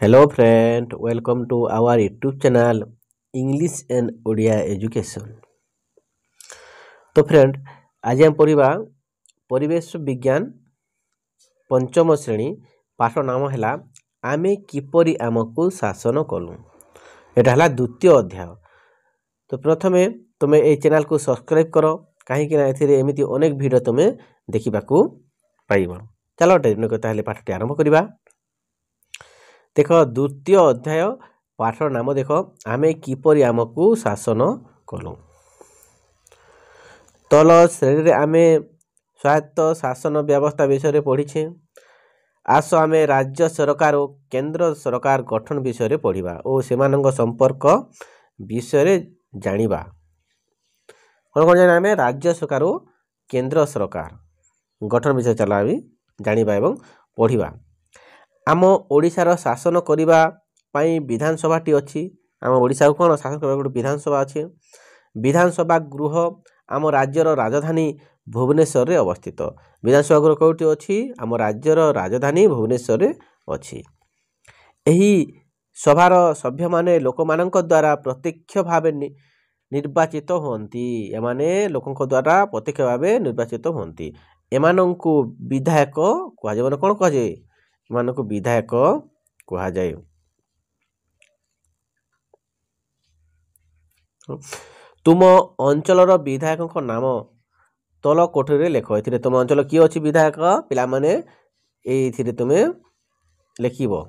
Hello friend, welcome to our YouTube channel English and Odia Education। तो friend आज हम पढ़ा परिवेश विज्ञान पंचम श्रेणी पाठ नाम है आमे किपरि आमको शासन कलु। एटा हला द्वितीय अध्याय। तो प्रथमे तुमे ए चैनल को सब्सक्राइब करो कहीं एथिरे एमिति अनेक वीडियो तुमे देखिबाकू पाइबो। चलो डेरी न करता हले पाठटी आरंभ करिबा। देख द्वितीय अध्याय पाठ नाम देख आमे किपरि आमको शासन कलु। तल श्रेणी आमे स्वायत्त शासन व्यवस्था विषय पढ़ी। आस आमे राज्य सरकार और केंद्र सरकार गठन विषय पढ़ा और सेमानंग संपर्क विषय जानिबा। कौन कौन जाना आमे राज्य सरकार और केंद्र सरकार गठन विषय चला जानिबा एवं पढ़ा। आम ओडिशार शासन करिबा पई विधानसभाटी अछि। आम ओडिशा को कोन शासन करबा गोटे विधानसभा अछि। विधानसभा गृह आम राज्यर राजधानी भुवनेश्वर रे अवस्थित। विधानसभा गृह कोठी अछि आम राज्यर राजधानी भुवनेश्वर रे अछि। एही सभार सभ्य माने लोक मानक द्वारा प्रत्यक्ष भावे निर्वाचित होंती। एमाने लोकंक द्वारा प्रत्यक्ष भावे निर्वाचित होंती। एमानंकु विधायक कहा जाय। माने कोन कहा जाय मानको विधायक कहा जाए। तुम अंचलर विधायक नाम तल कोठरी लेख। एथिरे तुम अंचल किए अछि विधायक पिला माने एथिरे तुमे लेखिबो।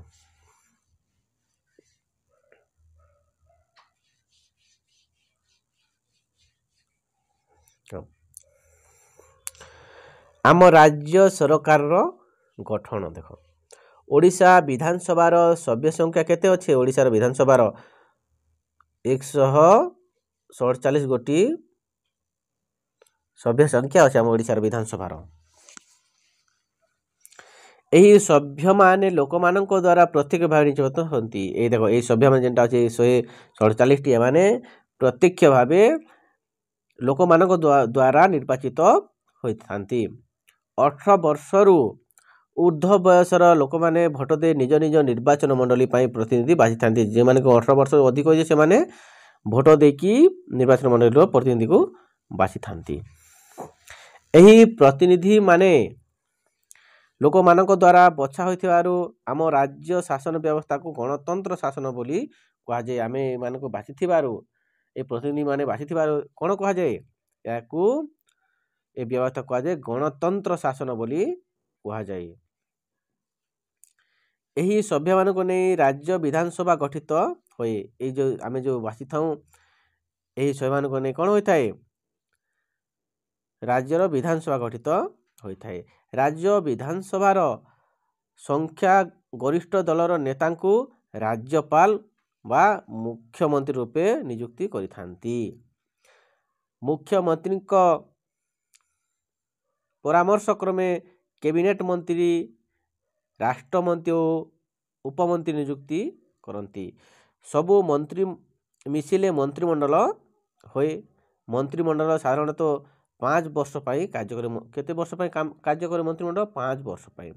आम राज्य सरकार गठन देख। ओडिशा विधानसभार सभ्य संख्या केते अच्छे। ओडिशार विधानसभार 147 गोटी सभ्य संख्या अच्छे। आम ओडिशार विधानसभार एही सभ्य माने लोक मानक द्वारा प्रत्यक्ष भाव निर्वाचित होती। ए देखो ए सभ्य मान जेंटा अच्छे 147 टी माने प्रत्यक्ष भावे लोक मानक द्वारा निर्वाचित होइथांती। 18 वर्षरू ऊर्ध्व बयसर लोक माने भोट दे निज निज निर्वाचन मंडली प्रतिनिधि बाछि थांती। जे माने 18 वर्ष अधिक होइजे से माने भोट देकी निर्वाचन मंडली प्रतिनिधि को बाछि थांती। एही प्रतिनिधि माने लोक मानक द्वारा बछा होइथिबारु आम राज्य शासन व्यवस्था को गणतंत्र शासन बोली कहा जाय। आमे मानको बाछि थिबारु ए प्रतिनिधि माने बाछि थिबारु कोन कहा जाय। याकू ए व्यवस्था कहा जाय गणतंत्र शासन बोली कहा जाय। एही सभ्य मान को नहीं राज्य विधानसभा गठित होए। ए जो आमे जो बासी थाऊ एही सभ्य मान को नहीं कौन होता है राज्यर विधानसभा गठित होता है। राज्य विधानसभार संख्या गरिष्ठ दलर नेता को राज्यपाल बा मुख्यमंत्री रूपे नियुक्ति करिथांती। मुख्यमंत्री को परामर्श क्रमे कैबिनेट मंत्री राष्ट्रमंत्री और उपमंत्री नियुक्ति करती। सबु मंत्री मिसिले मंत्रिमंडल होए। मंत्रिमंडल साधारणतः 5 वर्ष पाई कार्य करे। केते वर्ष पाई कार्य करे मंत्रिमंडल 5 वर्ष पाई।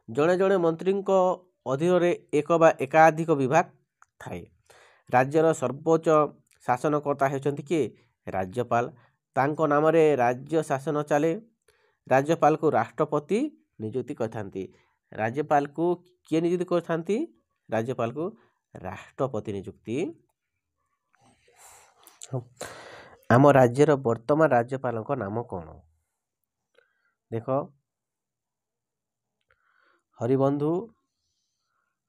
जड़े जड़े मंत्री को अधीन रे एक बा एकाधिक विभाग थाए। राज्यर सर्वोच्च शासनकर्ता हेउचंती कि राज्यपाल। तांको नाम रे राज्य शासन चले। राज्यपाल को राष्ट्रपति नियुक्ति करथांती। राज्यपाल को किए नियुक्ति करथांती। राज्यपाल को राष्ट्रपति नियुक्ति। आम राज्यर वर्तमान राज्यपाल को नाम कौन देखो हरिबंधु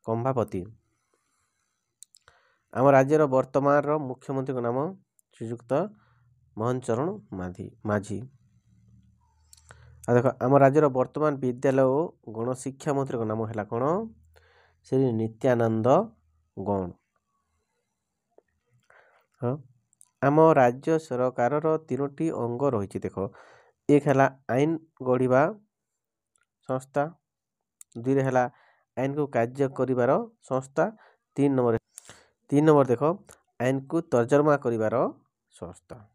कंभापति। आम राज्यर वर्तमान मुख्यमंत्री को नाम श्रीयुक्त मोहन चरण माझी। देखो आम राज्यर वर्तमान विद्यालय और गणशिक्षा मंत्री को नाम है कौन श्री नित्यानंद गौड़। हाँ आम राज्य सरकार 3टी अंग रही। देख एक है आईन गढ़ा संस्था। 2 है आईन को कार्य करिवार संस्था। 3 नंबर देख आईन को तर्जमा करिवार संस्था।